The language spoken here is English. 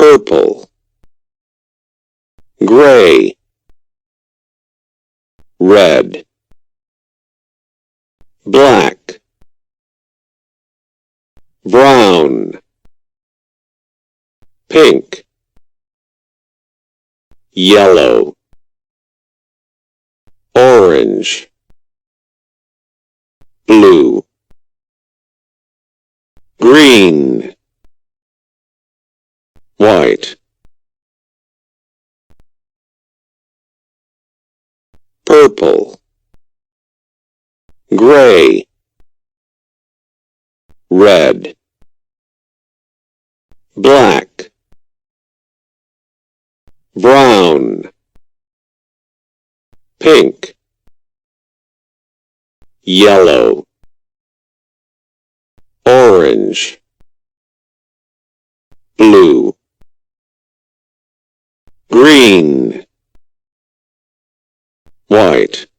purple, gray, red, black, brown, pink, yellow, orange, blue, green, white, purple, gray, red, black, brown, pink, yellow, orange, blue, green, white.